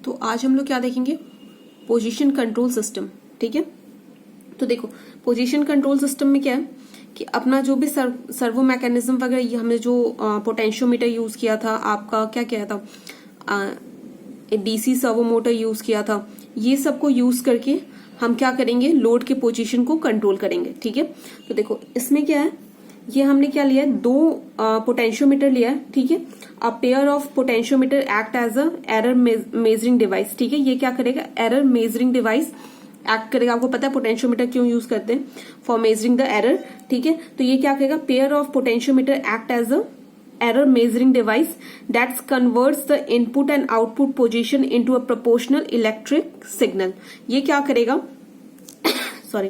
तो आज हम लोग क्या देखेंगे, पोजीशन कंट्रोल सिस्टम। ठीक है, तो देखो पोजीशन कंट्रोल सिस्टम में क्या है कि अपना जो भी सर्वो मैकेनिज्म वगैरह, ये हमने जो पोटेंशियोमीटर यूज किया था, आपका क्या किया था, डीसी सर्वो मोटर यूज किया था, ये सबको यूज करके हम क्या करेंगे, लोड के पोजीशन को कंट्रोल करेंगे। ठीक है, तो देखो इसमें क्या है, ये हमने क्या लिया है, दो पोटेंशियोमीटर लिया है। ठीक है, a pair of potentiometer act as a error measuring device. ठीक है, ये क्या करेगा, एरर मेजरिंग डिवाइस एक्ट करेगा। आपको पता है पोटेंशियोमीटर क्यों यूज करते हैं, फॉर मेजरिंग द एरर। ठीक है, तो ये क्या करेगा, pair of potentiometer act as a error measuring device that converts the input and output position into a proportional electric signal। ये क्या करेगा सॉरी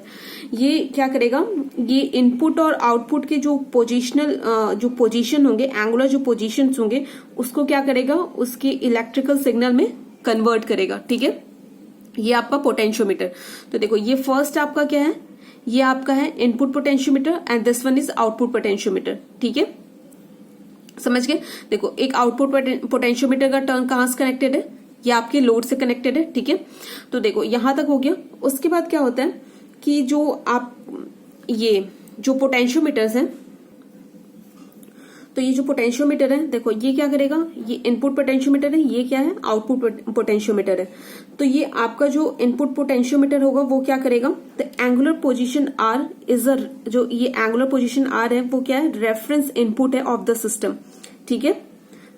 ये क्या करेगा, ये इनपुट और आउटपुट के जो पोजिशनल जो पोजीशन होंगे, एंगुलर जो पोजीशंस होंगे, उसको क्या करेगा, उसके इलेक्ट्रिकल सिग्नल में कन्वर्ट करेगा। ठीक है, ये आपका पोटेंशियोमीटर। तो देखो ये फर्स्ट आपका क्या है, ये आपका है input potentiometer and this one is output potentiometer. ठीक है, समझ गए। देखो एक आउटपुट पोटेंशियोमीटर का टर्न कहां से कनेक्टेड है, ये आपके लोड से कनेक्टेड है। ठीक है, तो देखो यहां तक हो गया। उसके बाद क्या होता है कि जो आप ये जो पोटेंशियोमीटर्स हैं, तो ये जो पोटेंशियोमीटर है, देखो ये क्या करेगा, ये इनपुट पोटेंशियोमीटर है, ये क्या है, आउटपुट पोटेंशियोमीटर है। तो ये आपका जो इनपुट पोटेंशियोमीटर होगा वो क्या करेगा, the angular position R is a, जो ये एंगुलर पोजीशन आर है वो क्या है, रेफरेंस इनपुट है ऑफ द सिस्टम। ठीक है,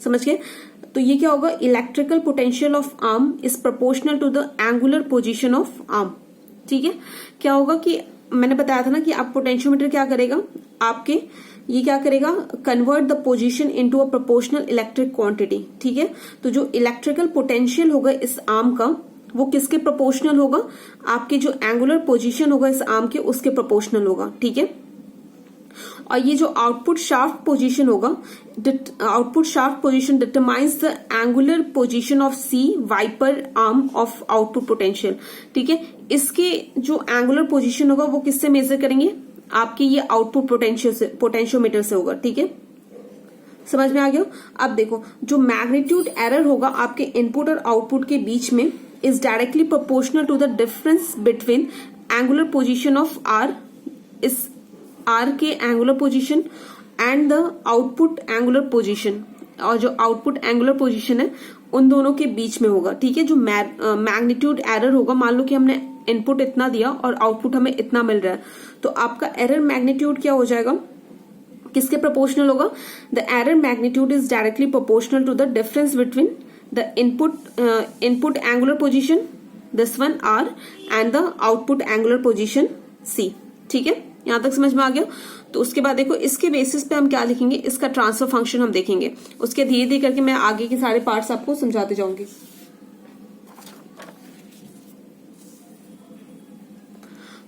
समझ गए। तो ये क्या होगा, electrical potential of arm is proportional to the angular position of arm. ठीक है, क्या होगा कि मैंने बताया था ना कि आप पोटेंशियोमीटर क्या करेगा, आपके ये क्या करेगा, convert the position into a proportional electric quantity. ठीक है, तो जो इलेक्ट्रिकल पोटेंशियल होगा इस आर्म का, वो किसके प्रोपोर्शनल होगा, आपके जो एंगुलर पोजीशन होगा इस आर्म के, उसके प्रोपोर्शनल होगा। ठीक है, और ये जो आउटपुट शाफ्ट पोजीशन होगा, output shaft position determines the angular position of C wiper arm of output potential. ठीक है, इसके जो एंगुलर पोजीशन होगा वो किससे मेजर करेंगे, आपके ये आउटपुट पोटेंशियल से, पोटेंशियोमीटर से होगा। ठीक है, समझ में आ गया। अब देखो जो मैग्नीट्यूड एरर होगा आपके इनपुट और आउटपुट के बीच में is directly proportional to the difference between angular position of R, इस आर के angular position and the output angular position, और जो आउटपुट एंगुलर पोजीशन है उन दोनों के बीच में होगा। ठीक है, जो मैग्नीट्यूड एरर होगा, मान लो कि हमने इनपुट इतना दिया और आउटपुट हमें इतना मिल रहा है, तो आपका एरर मैग्नीट्यूड क्या हो जाएगा, किसके प्रोपोर्शनल होगा, the error magnitude is directly proportional to the difference between the input angular position this one R and the output angular position C. ठीक है, यहां तक समझ में आ गया। तो उसके बाद देखो इसके बेसिस पे हम क्या लिखेंगे, इसका ट्रांसफर फंक्शन हम देखेंगे। उसके धीरे धीरे करके मैं आगे के सारे पार्ट्स आपको समझाते जाऊंगी।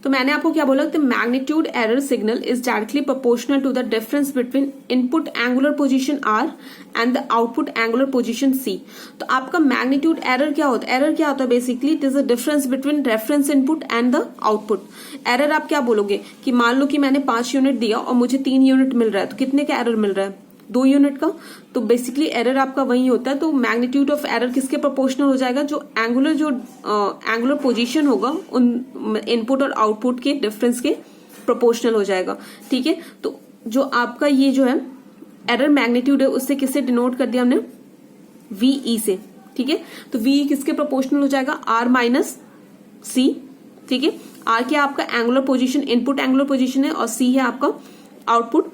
तो मैंने आपको क्या बोला, magnitude error signal is directly proportional to the difference between input angular position R and the output angular position C. तो आपका मैग्नीट्यूड एरर क्या होता है, एरर क्या होता है, basically it is the difference between reference input and the output. Error आप क्या बोलोगे कि मान लो कि मैंने 5 यूनिट दिया और मुझे 3 यूनिट मिल रहा है, तो कितने का एरर मिल रहा है, 2 यूनिट का। तो बेसिकली एरर आपका वही होता है। तो मैग्नीट्यूड ऑफ एरर किसके प्रोपोर्शनल हो जाएगा, जो एंगुलर पोजीशन होगा उन इनपुट और आउटपुट के डिफरेंस के प्रोपोर्शनल हो जाएगा। ठीक है, तो जो आपका ये जो है एरर मैग्नीट्यूड है, उससे किससे डिनोट कर दिया हमने, वीई से। ठीक है, तो वीई किसके प्रोपोर्शनल हो जाएगा, आर माइनस सी। ठीक है, आर क्या आपका angular position, input angular position है, और सी है आपका आउटपुट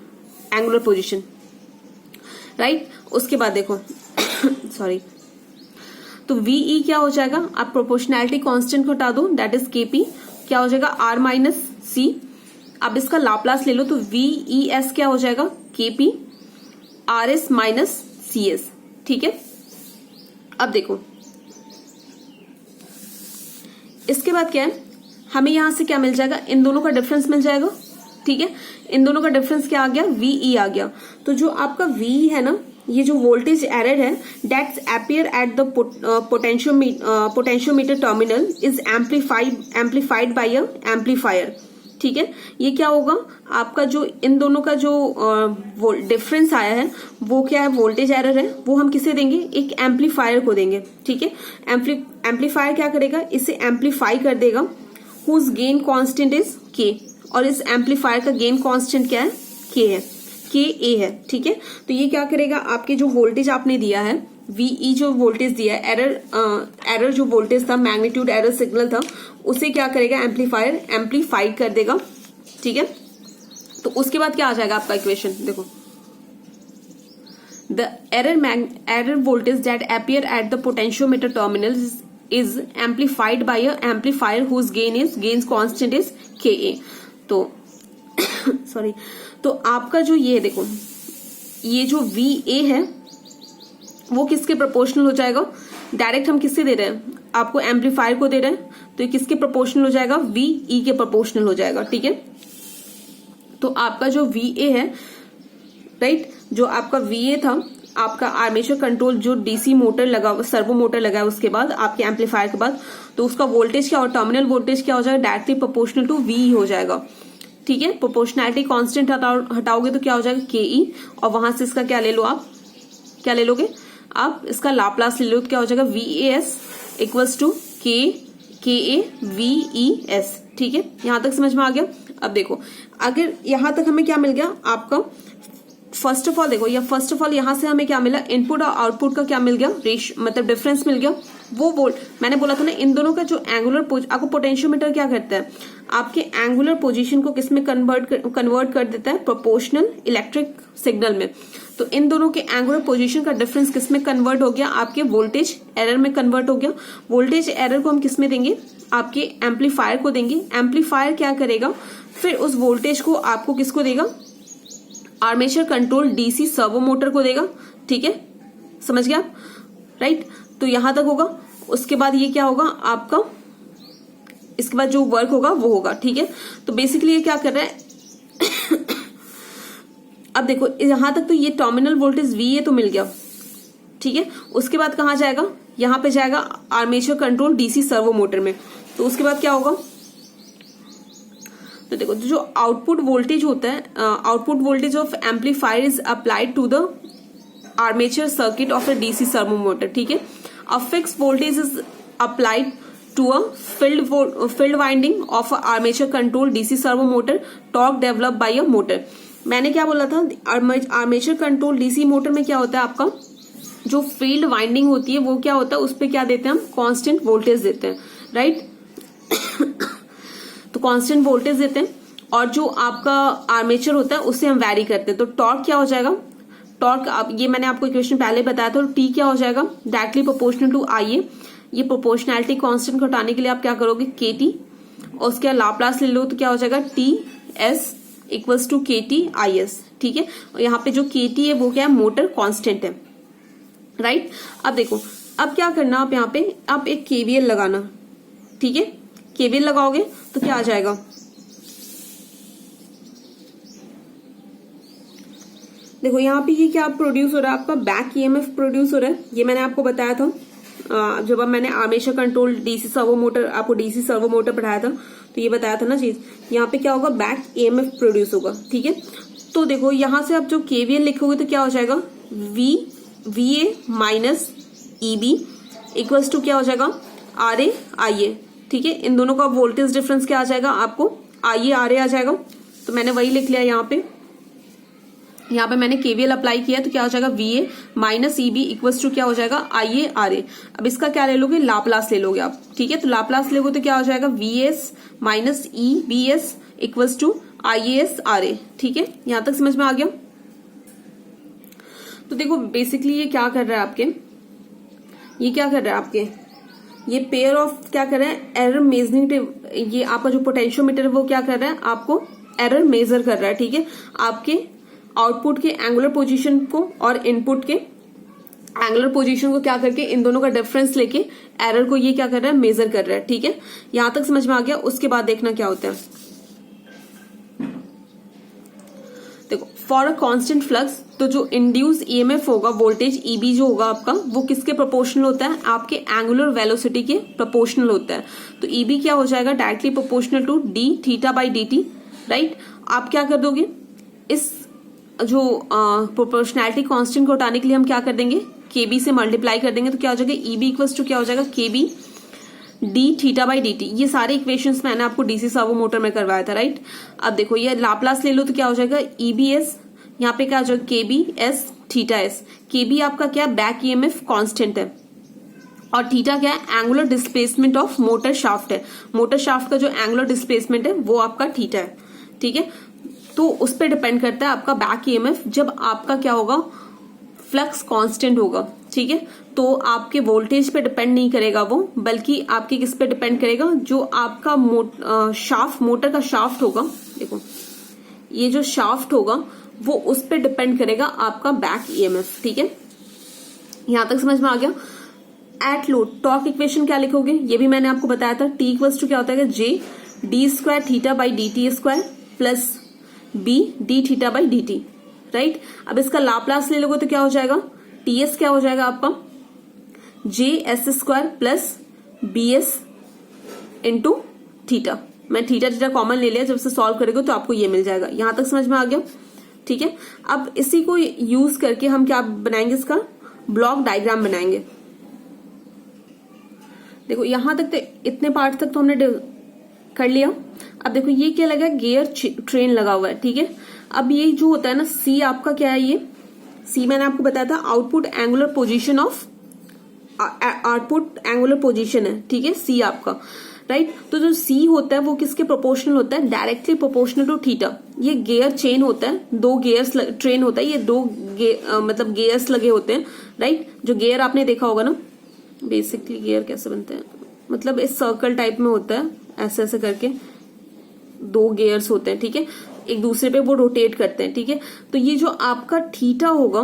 एंगुलर पोजीशन। राइट, उसके बाद देखो सॉरी, तो वीई क्या हो जाएगा, आप प्रोपोर्शनैलिटी कांस्टेंट को हटा दो, दैट इज केपी, क्या हो जाएगा, आर माइनस सी। अब इसका लाप्लास ले लो, तो वीई एस क्या हो जाएगा, KP R S minus C S. ठीक है, अब देखो इसके बाद क्या है, हमें यहां से क्या मिल जाएगा, इन दोनों का डिफरेंस मिल जाएगा। ठीक है, इन दोनों का डिफरेंस क्या आ गया, वीई आ गया। तो जो आपका वी है ना, ये जो वोल्टेज एरर है, that's appear at the potentiometer terminal is amplified by a amplifier. ठीक है। ये क्या होगा, आपका जो इन दोनों का जो डिफरेंस आया है वो क्या है, वोल्टेज एरर है, वो हम किसे देंगे, एक एम्पलीफायर को देंगे, ठीक है। एम्पलीफायर क्या करेगा, इसे एम्पलीफाई कर देगा, हुज गेन कांस्टेंट इज के, और इस एम्पलीफायर का गेन कांस्टेंट क्या है, के है, के ए है, ठीक है। तो ये क्या करेगा, आपके जो वोल्टेज आपने दिया है वीई, जो वोल्टेज दिया है, एरर जो वोल्टेज था, मैग्नीट्यूड एरर सिग्नल था, उसे क्या करेगा, एम्पलीफायर एम्पलीफाइड कर देगा, ठीक है। तो उसके बाद क्या आ जाएगा आपका इक्वेशन, देखो, the error voltage that appear at the potentiometer terminal is amplified by a amplifier whose gain constant is K A. तो सॉरी, तो आपका जो ये देखो, ये जो वी ए है वो किसके प्रोपोर्शनल हो जाएगा, डायरेक्ट हम किससे दे रहे हैं, आपको एम्पलीफायर को दे रहे हैं, तो ये किसके प्रोपोर्शनल हो जाएगा, वी ई के प्रोपोर्शनल हो जाएगा, ठीक है। तो आपका जो वी ए है, राइट, जो आपका वी ए था, आपका आर्मेचर कंट्रोल जो डीसी मोटर लगा, सर्वो मोटर लगा है उसके बाद आपके एम्पलीफायर के बाद, तो उसका वोल्टेज क्या हो, टर्मिनल वोल्टेज क्या हो जाएगा, डायरेक्टली प्रोपोर्शनल टू वी हो जाएगा, ठीक है। प्रोपोर्शनैलिटी कांस्टेंट हटाओगे तो क्या हो जाएगा, के ई, और वहां से इसका क्या ले लो, आप क्या ले लोगे, आप इसका लाप्लास ले लो, तो क्या हो जाएगा, V A S equals to K A V E S, ठीक है। यहां तक समझ में आ गया। अब देखो, अगर यहां तक हमें क्या मिल गया आपका, फर्स्ट ऑफ ऑल देखो, या फर्स्ट ऑफ ऑल यहां से हमें क्या मिला, इनपुट और आउटपुट का क्या मिल गया, मतलब डिफरेंस मिल गया। वो मैंने बोला था ना, इन दोनों का जो एंगुलर, आपको पोटेंशियोमीटर क्या करता है, आपके एंगुलर पोजीशन को किसमें कन्वर्ट कर देता है, प्रोपोर्शनल इलेक्ट्रिक सिग्नल में। तो इन दोनों के एंगुलर पोजीशन का डिफरेंस किसमें कन्वर्ट हो गया, आपके वोल्टेज एरर में कन्वर्ट हो गया। वोल्टेज एरर को हम किसमें देंगे, आपके एम्पलीफायर को देंगे। एम्पलीफायर क्या करेगा, फिर उस वोल्टेज को आपको किसको देगा, armature control DC servo motor को देगा, ठीक है, समझ गया, राइट। तो यहां तक होगा। उसके बाद ये क्या होगा आपका, इसके बाद जो वर्क होगा वो होगा, ठीक है। तो बेसिकली ये क्या कर रहा है अब देखो, यहां तक तो ये टर्मिनल वोल्टेज वी ए तो मिल गया, ठीक है। उसके बाद कहां जाएगा, यहां पे जाएगा armature control DC servo motor में। तो उसके बाद क्या होगा, तो देखो, जो आउटपुट वोल्टेज होता है, output voltage of amplifier is applied to the armature circuit of a DC servo motor, ठीक है। A fix voltage is applied to a field winding of armature control DC servo motor, torque develop by a motor. मैंने क्या बोला था, armature control DC motor में क्या होता है, आपका जो फील्ड वाइंडिंग होती है वो क्या होता है, उस पर क्या देते हैं हम, कांस्टेंट वोल्टेज देते हैं, राइट। तो कांस्टेंट वोल्टेज देते हैं, और जो आपका आर्मेचर होता है उससे हम वैरी करते हैं। तो टॉर्क क्या हो जाएगा, टॉर्क, ये मैंने आपको इक्वेशन पहले बताया था, टी क्या हो जाएगा, डायरेक्टली प्रोपोर्शनल टू आई ए। ये प्रोपोर्शनैलिटी कांस्टेंट घटाने के लिए आप क्या करोगे, के टी, और उसके लाप्लास ले लो तो क्या हो जाएगा, टी एस इक्वल्स टू के टी आई एस, ठीक है। और यहाँ पे जो के टी है वो क्या है, मोटर कांस्टेंट है, राइट। अब देखो, अब क्या करना, आप यहाँ पे आप एक केवीएल लगाना, ठीक है। केवीएल लगाओगे तो क्या आ जाएगा, देखो यहाँ पे ये क्या प्रोड्यूस हो रहा है, आपका बैक ईएमएफ प्रोड्यूस हो रहा है। ये मैंने आपको बताया था जब अब मैंने armature control DC servo motor, आपको डीसी सर्वो मोटर पढ़ाया था, तो ये बताया था ना चीज। यहाँ पे क्या होगा, बैक ईएमएफ प्रोड्यूस होगा, ठीक है। तो देखो यहां से आप जो केवीएल लिखोगे तो क्या हो जाएगा, V A minus EB equals to क्या हो जाएगा, आर ए आई ए, ठीक है। इन दोनों का वोल्टेज डिफरेंस क्या आ जाएगा, आपको आई ए आर ए आ जाएगा। तो मैंने वही लिख लिया यहाँ पे मैंने केवीएल अप्लाई किया, तो क्या हो जाएगा, V A minus EB equals to क्या हो जाएगा, आई ए आर ए। अब इसका क्या ले लोगे, लाप्लास ले लोगे आप, ठीक है। तो लाप्लास लोगे तो क्या हो जाएगा, V S minus E B S equals to I S R A, ठीक है। यहां तक समझ में आ गया। तो देखो बेसिकली ये क्या कर रहा है आपके, ये क्या कर रहा है आपके, ये पेयर ऑफ क्या कर रहा है, एरर मेजरिंग, ये आपका जो पोटेंशियोमीटर है वो क्या कर रहा है, आपको एरर मेजर कर रहा है, ठीक है। आपके आउटपुट के एंगुलर पोजीशन को और इनपुट के एंगुलर पोजीशन को क्या करके, इन दोनों का डिफरेंस लेके एरर को ये क्या कर रहा है, मेजर कर रहा है, ठीक है। यहां तक समझ में आ गया। उसके बाद देखना क्या होता है, देखो फॉर अ कांस्टेंट फ्लक्स, तो जो इंड्यूस ईएमएफ होगा वोल्टेज ईबी जो होगा आपका, वो किसके प्रोपोर्शनल होता है, आपके एंगुलर वेलोसिटी के प्रोपोर्शनल होता है। तो ईबी क्या हो जाएगा, directly proportional to D theta by D T, right. आप क्या कर दोगे, इस जो प्रोपोर्शनैलिटी कांस्टेंट को हटाने के लिए हम क्या कर देंगे, केबी से मल्टीप्लाई कर देंगे, तो क्या हो जाएगा, ईबी इक्वल्स टू क्या हो जाएगा, K B D theta by D T. ये सारे इक्वेशंस मैंने आपको डीसी सर्वो मोटर में करवाया था, राइट। अब देखो ये लाप्लास ले लो तो क्या हो जाएगा, ईबीएस, यहाँ पे क्या हो जाएगा, केबी एस थीटा एस। केबी आपका क्या, बैक ईएमएफ कांस्टेंट है, और थीटा क्या है, angular displacement of motor shaft है। मोटर शाफ्ट का जो एंगुलर डिस्प्लेसमेंट है वो आपका थीटा है, ठीक है। तो उस पर डिपेंड करता है आपका बैक ईएमएफ, जब आपका क्या होगा, फ्लक्स कांस्टेंट होगा, ठीक है। तो आपके वोल्टेज पे डिपेंड नहीं करेगा वो, बल्कि आपके किस पे डिपेंड करेगा, जो आपका शाफ्ट, मोटर का शाफ्ट होगा, देखो ये जो शाफ्ट होगा वो उस पे डिपेंड करेगा आपका बैक ईएमएफ, ठीक है। यहां तक समझ में आ गया। एट लोड टॉर्क इक्वेशन क्या लिखोगे, ये भी मैंने आपको बताया था, टी इक्वल्स टू क्या होता है, J D square theta by D T square plus B D theta by D T, right. अब इसका लाप्लास ले लोगे तो क्या हो जाएगा, टीएस क्या हो जाएगा आपका, J S square plus B S into theta. मैं थीटा थीटा कॉमन ले लिया, जब से सॉल्व करेंगे तो आपको ये मिल जाएगा। यहां तक समझ में आ गया, ठीक है। अब इसी को यूज करके हम क्या बनाएंगे, इसका ब्लॉक डायग्राम बनाएंगे। देखो यहां तक तो, इतने पार्ट तक तो हमने कर लिया। अब देखो ये क्या लगा, गियर ट्रेन लगा हुआ है, ठीक है। अब ये जो होता है ना, सी आपका क्या है, ये सी मैंने आपको बताया था output angular position of, output angular position है, ठीक है, सी आपका, राइट। तो जो सी होता है वो किसके प्रोपोर्शनल होता है, डायरेक्टली प्रोपोर्शनल टू थीटा। ये गियर चेन होता है, दो गियर्स ट्रेन होता है, ये दो मतलब गियर्स लगे होते हैं, राइट। जो गियर आपने देखा होगा ना, बेसिकली गियर कैसे बनते हैं, मतलब इस सर्कल टाइप में होता है, ऐसे ऐसे करके दो गियर्स होते हैं, ठीक है, एक दूसरे पे वो रोटेट करते हैं, ठीक है। तो ये जो आपका थीटा होगा,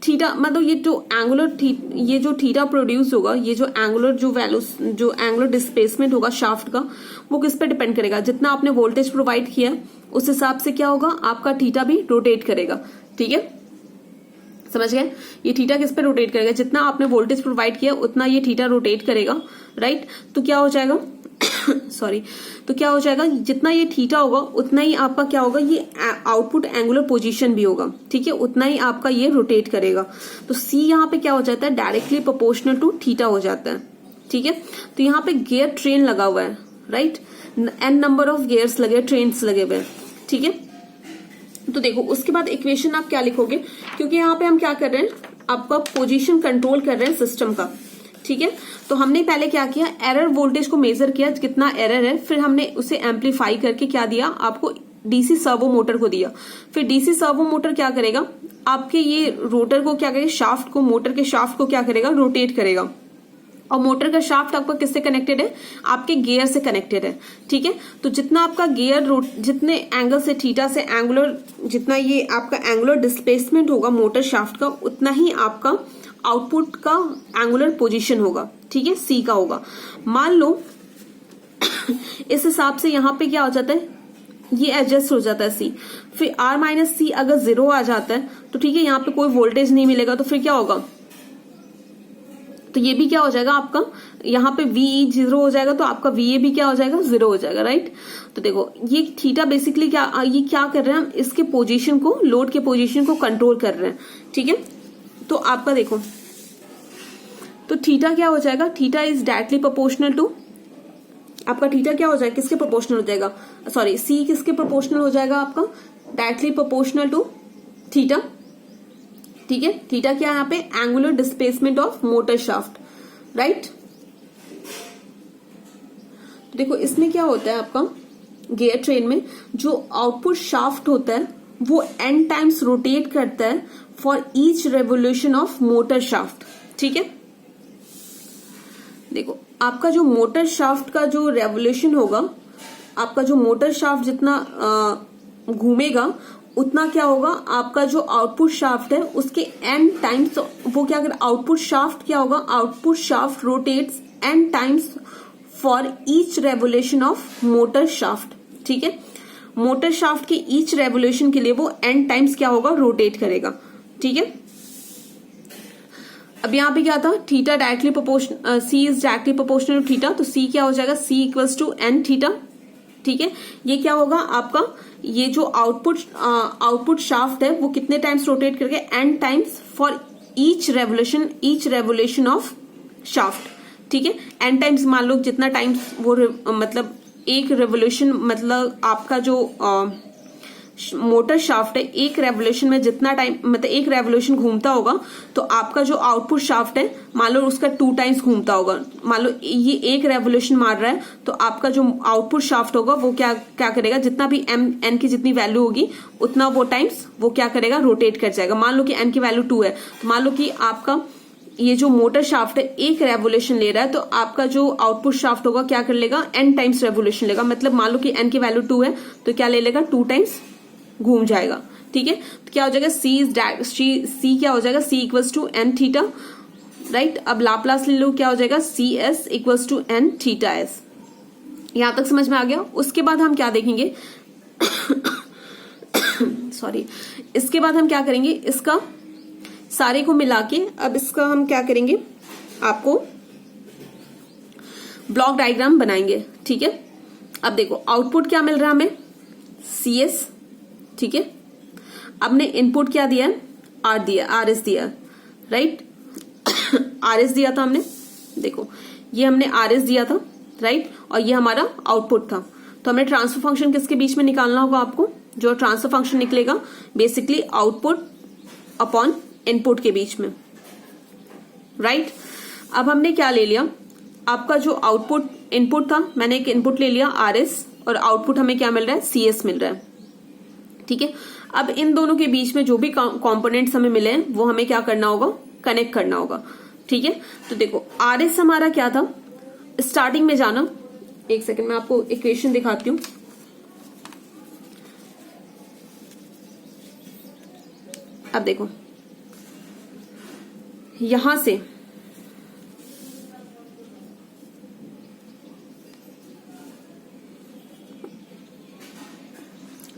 थीटा मतलब ये जो एंगुलर ये जो थीटा प्रोड्यूस होगा, ये जो एंगुलर जो वैल्यू, जो एंगुलर डिस्प्लेसमेंट होगा शाफ्ट का, वो किस पे डिपेंड करेगा, जितना आपने वोल्टेज प्रोवाइड किया उस हिसाब से क्या होगा, आपका थीटा भी रोटेट करेगा, ठीक है। समझ गए, ये थीटा किस पे रोटेट करेगा, जितना आपने वोल्टेज प्रोवाइड किया उतना ये थीटा रोटेट करेगा, राइट। तो क्या हो जाएगा सॉरी, तो क्या हो जाएगा, जितना ये थीटा होगा उतना ही आपका क्या होगा, ये आउटपुट एंगुलर पोजीशन भी होगा, ठीक है, उतना ही आपका ये रोटेट करेगा। तो सी यहाँ पे क्या हो जाता है, डायरेक्टली प्रोपोर्शनल टू थीटा हो जाता है, ठीक है। तो यहाँ पे गियर ट्रेन लगा हुआ है, right, N number of gears लगे, ट्रेन्स लगे हुए, ठीक है। तो देखो उसके बाद इक्वेशन आप क्या लिखोगे, क्योंकि यहाँ पे हम क्या कर रहे हैं, आपका पोजीशन कंट्रोल कर रहे हैं सिस्टम का, ठीक है। तो हमने पहले क्या किया, एरर वोल्टेज को मेजर किया, कितना एरर है, फिर हमने उसे एम्पलीफाई करके क्या दिया आपको, डीसी सर्वो मोटर को दिया। फिर डीसी सर्वो मोटर क्या करेगा, आपके ये रोटर को क्या करेगा, शाफ्ट को, मोटर के शाफ्ट को क्या करेगा, रोटेट करेगा। और मोटर का शाफ्ट आपका किससे कनेक्टेड है, आपके गियर से कनेक्टेड है, ठीक है। तो जितना आपका गियर जितने एंगल से, थीटा से एंगुलर, जितना ये आपका एंगुलर डिस्प्लेसमेंट होगा मोटर शाफ्ट का, उतना ही आपका आउटपुट का एंगुलर पोजीशन होगा, ठीक है, सी का होगा। मान लो इस हिसाब से यहाँ पे क्या हो जाता है, ये एडजस्ट हो जाता है सी, फिर आर माइनस सी अगर 0 आ जाता है तो ठीक है, यहाँ पे कोई वोल्टेज नहीं मिलेगा, तो फिर क्या होगा, तो ये भी क्या हो जाएगा आपका, यहाँ पे वी 0 हो जाएगा, तो आपका वी भी क्या हो जाएगा, 0 हो जाएगा, राइट। तो देखो ये थीटा बेसिकली क्या, ये क्या कर रहे हैं हम, इसके पोजीशन को, लोड के पोजीशन को कंट्रोल कर रहे हैं, ठीक है। तो आपका देखो, तो थीटा क्या हो जाएगा, theta is directly proportional to, आपका थीटा क्या हो जाएगा, किसके प्रोपोर्शनल हो जाएगा, सॉरी सी किसके प्रोपोर्शनल हो जाएगा आपका, डायरेक्टली प्रोपोर्शनल टू थीटा, ठीक है। थीटा क्या है यहाँ पे, angular displacement of motor shaft, right. तो देखो इसमें क्या होता है आपका, गियर ट्रेन में जो आउटपुट शाफ्ट होता है वो n टाइम्स रोटेट करता है for each revolution of motor shaft, ठीक है। देखो आपका जो मोटर शाफ्ट का जो रेवोल्यूशन होगा, आपका जो मोटर शाफ्ट जितना घूमेगा उतना क्या होगा, आपका जो आउटपुट शाफ्ट है उसके n टाइम्स, वो क्या कर, आउटपुट शाफ्ट क्या होगा, output shaft rotates n times for each revolution of motor shaft, ठीक है। मोटर शाफ्ट के ईच रेवोल्यूशन के लिए वो n टाइम्स क्या होगा, रोटेट करेगा। ठीक है, अब यहाँ पे क्या था, theta directly proportional, C is directly proportional to theta, तो सी क्या हो जाएगा, C equals to N theta. ठीक है, ये क्या होगा आपका, ये जो आउटपुट शाफ्ट है वो कितने टाइम्स रोटेट करके, N times for each revolution of shaft. ठीक है, एन टाइम्स, मान लो जितना टाइम्स वो मतलब एक रेवोल्यूशन, मतलब आपका जो मोटर शाफ्ट है एक रेवोल्यूशन में जितना टाइम, मतलब एक रेवोल्यूशन घूमता होगा, तो आपका जो आउटपुट शाफ्ट है मान लो उसका 2 टाइम्स घूमता होगा। मान लो ये एक रेवोल्यूशन मार रहा है, तो आपका जो आउटपुट शाफ्ट होगा वो क्या करेगा, जितना भी एन की जितनी वैल्यू होगी उतना वो टाइम्स वो क्या करेगा, रोटेट कर जाएगा। मान लो कि एन की वैल्यू 2 है, तो मान लो कि आपका ये जो मोटर शाफ्ट है एक रेवोल्यूशन ले रहा है, तो आपका जो आउटपुट शाफ्ट होगा क्या कर लेगा, एन टाइम्स रेवोल्यूशन लेगा। मतलब मान लो कि एन की वैल्यू 2 है, तो क्या ले लेगा, 2 टाइम्स घूम जाएगा। ठीक है, तो क्या हो जाएगा, सी क्या हो जाएगा, C equals to N theta. Right, अब लाप्लास ले लो, क्या हो जाएगा, C S equals to N theta S. यहां तक समझ में आ गया। उसके बाद हम क्या देखेंगे सॉरी, इसके बाद हम क्या करेंगे, इसका सारे को मिला के अब इसका हम क्या करेंगे, आपको ब्लॉक डायग्राम बनाएंगे। ठीक है, अब देखो आउटपुट क्या मिल रहा है हमें, सी एस। ठीक है, अब ने इनपुट क्या दिया है, आर एस दिया, राइट आर एस दिया था हमने, देखो ये हमने आर एस दिया था, राइट, और ये हमारा आउटपुट था। तो हमें ट्रांसफर फंक्शन किसके बीच में निकालना होगा आपको, जो ट्रांसफर फंक्शन निकलेगा बेसिकली आउटपुट अपॉन इनपुट के बीच में। राइट, अब हमने क्या ले लिया, आपका जो आउटपुट इनपुट था, मैंने एक इनपुट ले लिया आर एस, और आउटपुट हमें क्या मिल रहा है, सी एस मिल रहा है। ठीक है, अब इन दोनों के बीच में जो भी कंपोनेंट्स हमें मिले हैं वो हमें क्या करना होगा, कनेक्ट करना होगा। ठीक है, तो देखो आर एस हमारा क्या था, स्टार्टिंग में जाना, एक सेकंड मैं आपको इक्वेशन दिखाती हूं। अब देखो यहां से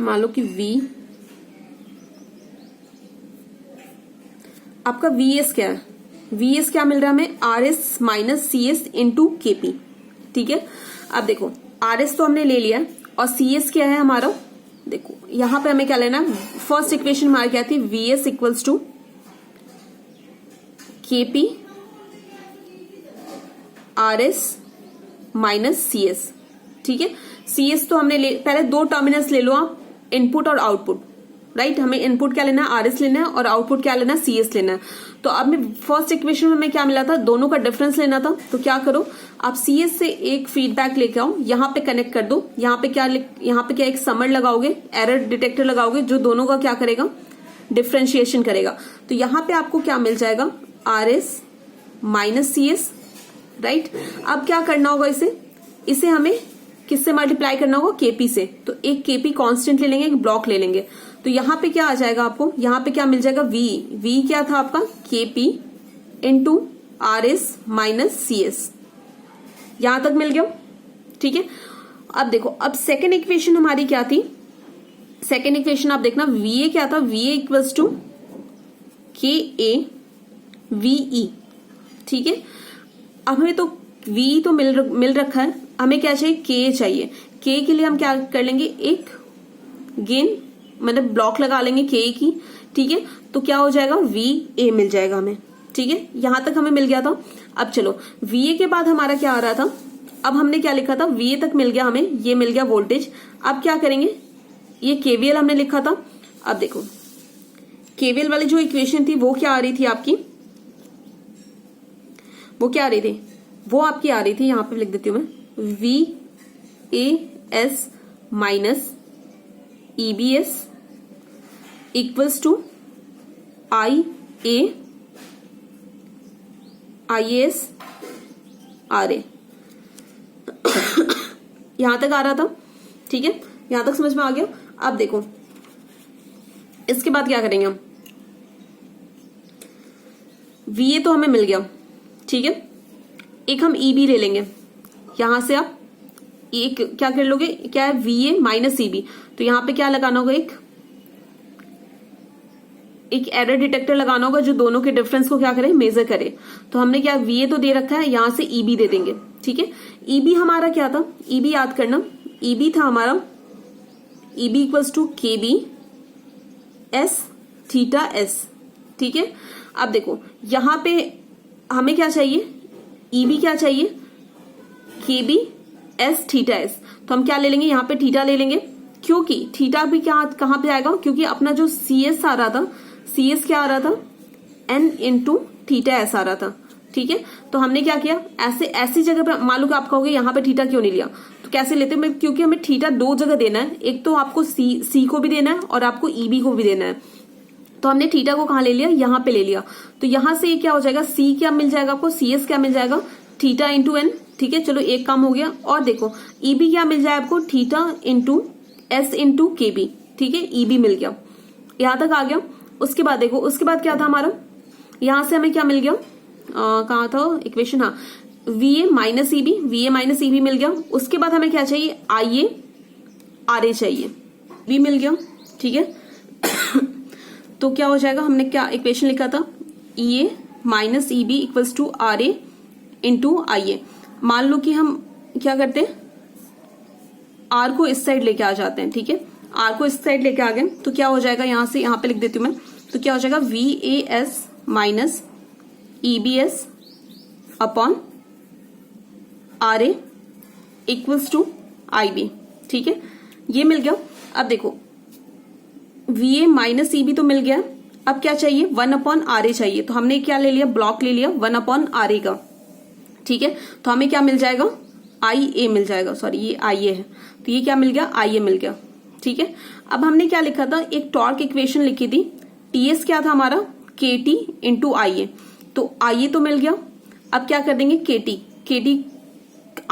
मान लो कि V आपका VS क्या है, VS क्या मिल रहा है हमें, RS minus CS into KP। ठीक है, अब देखो RS तो हमने ले लिया और CS क्या है हमारा, देखो यहां पे हमें क्या लेना है, फर्स्ट इक्वेशन हमारी क्या थी, VS equals to KP RS minus CS। ठीक है, CS तो हमने पहले 2 टर्मिनल्स ले लो आप, इनपुट और आउटपुट। राइट, हमें इनपुट क्या लेना है, आरएस लेना है, और आउटपुट क्या लेना है, सीएस लेना है। तो अब मैं फर्स्ट इक्वेशन में हमें क्या मिला था, दोनों का डिफरेंस लेना था। तो क्या करो, आप सीएस से एक फीडबैक लेके आओ, यहाँ पे कनेक्ट कर दो, यहाँ पे क्या एक समर लगाओगे, एरर डिटेक्टर लगाओगे, जो दोनों का क्या करेगा, डिफ्रेंशिएशन करेगा। तो यहाँ पे आपको क्या मिल जाएगा, आरएस माइनस सीएस। राइट, अब क्या करना होगा, इसे हमें किससे मल्टीप्लाई करना होगा, केपी से। तो एक केपी कांस्टेंट ले लेंगे, एक ब्लॉक ले लेंगे। तो यहाँ पे क्या आ जाएगा आपको, यहाँ पे क्या मिल जाएगा, वी क्या था आपका, KP into R S minus C S. यहां तक मिल गया। ठीक है, अब देखो, अब सेकेंड इक्वेशन हमारी क्या थी, सेकेंड इक्वेशन आप देखना, वी ए क्या था, V A equals to K A V E. ठीक है, अब हमें तो वी तो मिल रखा है, हमें क्या चाहिए, के चाहिए। के के लिए हम क्या कर लेंगे, एक गेन मतलब ब्लॉक लगा लेंगे के की। ठीक है, तो क्या हो जाएगा, वी ए मिल जाएगा हमें। ठीक है, यहां तक हमें मिल गया था। अब चलो, वी ए के बाद हमारा क्या आ रहा था, अब हमने क्या लिखा था, वी ए तक मिल गया हमें, ये मिल गया वोल्टेज। अब क्या करेंगे, ये केवीएल हमने लिखा था। अब देखो केवीएल वाली जो इक्वेशन थी वो क्या आ रही थी आपकी, वो क्या आ रही थी, वो आपकी आ रही थी, यहां पे लिख देती हूं मैं, V A S minus EBS equals to IAS RA। यहां तक आ रहा था। ठीक है, यहां तक समझ में आ गया। अब देखो इसके बाद क्या करेंगे हम, VA तो हमें मिल गया। ठीक है, एक हम EB ले लेंगे, यहां से आप एक क्या कर लोगे, क्या है VA माइनस CB, तो यहाँ पे क्या लगाना होगा, एक एरर डिटेक्टर लगाना होगा जो दोनों के डिफरेंस को क्या करे, मेजर करे। तो हमने क्या VA तो दे रखा है, यहां से EB दे देंगे, ठीक है। EB हमारा क्या था, EB याद करना, EB था हमारा EB equals to KB S theta S, ठीक है। अब देखो यहां पे हमें क्या चाहिए, EB क्या चाहिए, KB S थीटा S, तो हम क्या ले लेंगे, यहाँ पे थीटा ले लेंगे, क्योंकि थीटा भी क्या कहां पे आएगा, क्योंकि अपना जो CS आ रहा था, CS क्या आ रहा था, N इंटू थीटा S आ रहा था, ठीक है। तो हमने क्या किया, ऐसी जगह पे मान लो कि आप कहोगे यहाँ पे थीटा क्यों नहीं लिया, तो कैसे लेते हैं, क्योंकि हमें थीटा दो जगह देना है, एक तो आपको C को भी देना है और आपको EB को भी देना है। तो हमने थीटा को कहाँ ले लिया, यहाँ पे ले लिया, तो यहां से क्या हो जाएगा, C क्या मिल जाएगा आपको, CS क्या मिल जाएगा, थीटा इंटू N, ठीक है। चलो एक काम हो गया, और देखो EB क्या मिल जाए आपको, theta into S into KB, ठीक है, EB मिल गया, यहां तक आ गया। उसके बाद देखो, उसके बाद क्या था हमारा, यहां से हमें क्या मिल गया, कहा था इक्वेशन, हाँ VA माइनस EB मिल गया। उसके बाद हमें क्या चाहिए, IA RA चाहिए, B मिल गया, ठीक है। तो क्या हो जाएगा, हमने क्या इक्वेशन लिखा था, EA minus EB equals to RA into IA। मान लो कि हम क्या करते हैं, R को इस साइड लेके आ जाते हैं, ठीक है, R को इस साइड लेके आ गए, तो क्या हो जाएगा, यहां से यहां पे लिख देती हूं मैं, तो क्या हो जाएगा VAS minus EBS upon RA equals to IB, ठीक है, ये मिल गया। अब देखो VA माइनस EB तो मिल गया, अब क्या चाहिए, 1 अपॉन RA चाहिए, तो हमने क्या ले लिया, ब्लॉक ले लिया 1 अपॉन RA का, ठीक है। तो हमें क्या मिल जाएगा, IA मिल जाएगा, सॉरी ये IA है, तो ये क्या मिल गया, IA मिल गया, ठीक है। अब हमने क्या लिखा था, एक टॉर्क इक्वेशन लिखी थी, TS क्या था हमारा, KT इंटू IA, तो IA तो मिल गया, अब क्या कर देंगे, KT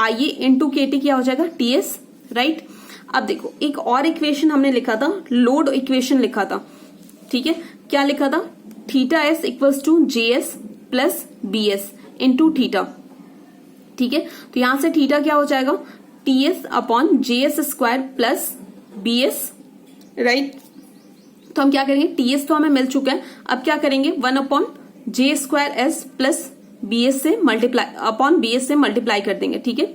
IA इंटू KT क्या हो जाएगा, TS, राइट। अब देखो एक और इक्वेशन हमने लिखा था, लोड इक्वेशन लिखा था, ठीक है, क्या लिखा था, theta S equals to JS plus BS into theta, ठीक है। तो यहां से थीटा क्या हो जाएगा, TS upon JS square plus BS, right. तो हम क्या करेंगे, TS तो हमें मिल चुका है, अब क्या करेंगे, 1 upon J square S plus BS से मल्टीप्लाई अपॉन BS से मल्टीप्लाई कर देंगे, ठीक है।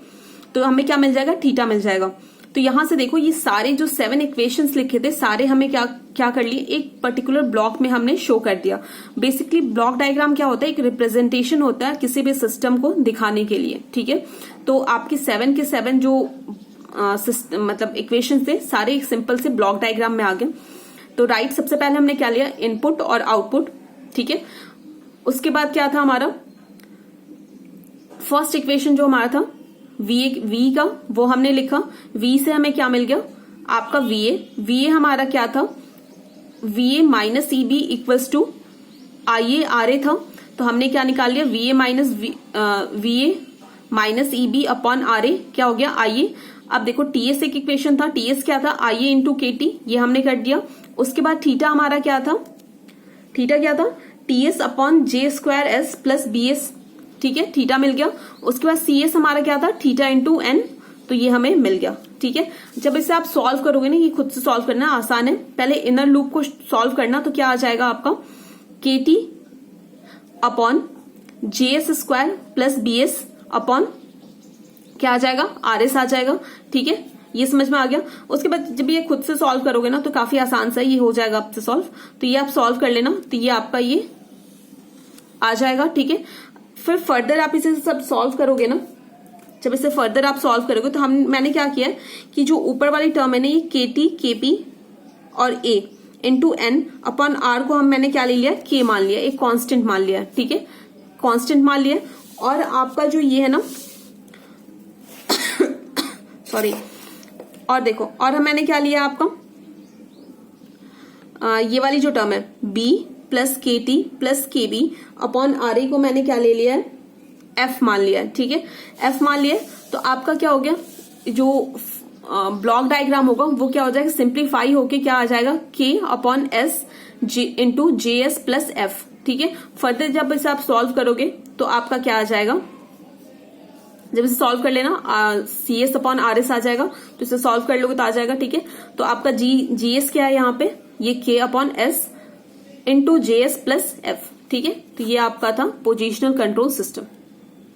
तो हमें क्या मिल जाएगा, थीटा मिल जाएगा। तो यहां से देखो ये सारे जो 7 इक्वेशंस लिखे थे, सारे हमें क्या कर लिए, एक पर्टिकुलर ब्लॉक में हमने शो कर दिया। बेसिकली ब्लॉक डायग्राम क्या होता है, एक रिप्रेजेंटेशन होता है किसी भी सिस्टम को दिखाने के लिए, ठीक है। तो आपके 7 के 7 जो मतलब इक्वेशन थे, सारे एक सिंपल से ब्लॉक डायग्राम में आ गए। तो राइट सबसे पहले हमने क्या लिया, इनपुट और आउटपुट, ठीक है। उसके बाद क्या था हमारा, फर्स्ट इक्वेशन जो हमारा था V का, वो हमने लिखा, V से हमें क्या मिल गया, आपका VA हमारा क्या था, VA minus EB equals to IA RA था, तो हमने क्या निकाल लिया, VA minus EB upon RA क्या हो गया, IA। अब देखो TS एक इक्वेशन था, TS क्या था, IA इंटू KT, ये हमने कर दिया। उसके बाद थीटा हमारा क्या था, थीटा क्या था, TS upon J square S plus BS, ठीक है, थीटा मिल गया। उसके बाद CS हमारा क्या था, थीटा इंटू N, तो ये हमें मिल गया, ठीक है। जब इसे आप सॉल्व करोगे ना, ये खुद से सॉल्व करना आसान है, पहले इनर लूप को सॉल्व करना, तो क्या आ जाएगा आपका, KT upon JS square plus BS upon क्या आ जाएगा, RS आ जाएगा, ठीक है, ये समझ में आ गया। उसके बाद जब ये खुद से सॉल्व करोगे ना, तो काफी आसान सा ये हो जाएगा आपसे सॉल्व, तो ये आप सॉल्व कर लेना, तो ये आपका ये आ जाएगा, ठीक है। फिर फर्दर आप इसे सब सॉल्व करोगे ना, जब इसे फर्दर आप सॉल्व करोगे, तो मैंने क्या किया है कि जो ऊपर वाली टर्म है ना, ये KT KP और A into N upon R को मैंने क्या ले लिया, K मान लिया, एक कांस्टेंट मान लिया, ठीक है, कांस्टेंट मान लिया। और आपका जो ये है ना सॉरी, और देखो, और मैंने क्या लिया आपका, ये वाली जो टर्म है B plus KT plus KB upon RA को मैंने क्या ले लिया है, F मान लिया है, ठीक है, F मान लिया। तो आपका क्या हो गया, जो ब्लॉक डायग्राम होगा वो क्या हो जाएगा, सिंप्लीफाई होके क्या आ जाएगा, K upon S into JS plus F, ठीक है। फर्दर जब इसे आप सॉल्व करोगे तो आपका क्या आ जाएगा, जब इसे सॉल्व कर लेना C S upon R S आ जाएगा, तो इसे सॉल्व कर लोगे तो आ जाएगा। ठीक है, तो आपका जी एस क्या है यहाँ पे, ये के अपॉन एस इंटू जे एस प्लस एफ। ठीक है, तो ये आपका था पोजिशनल कंट्रोल सिस्टम।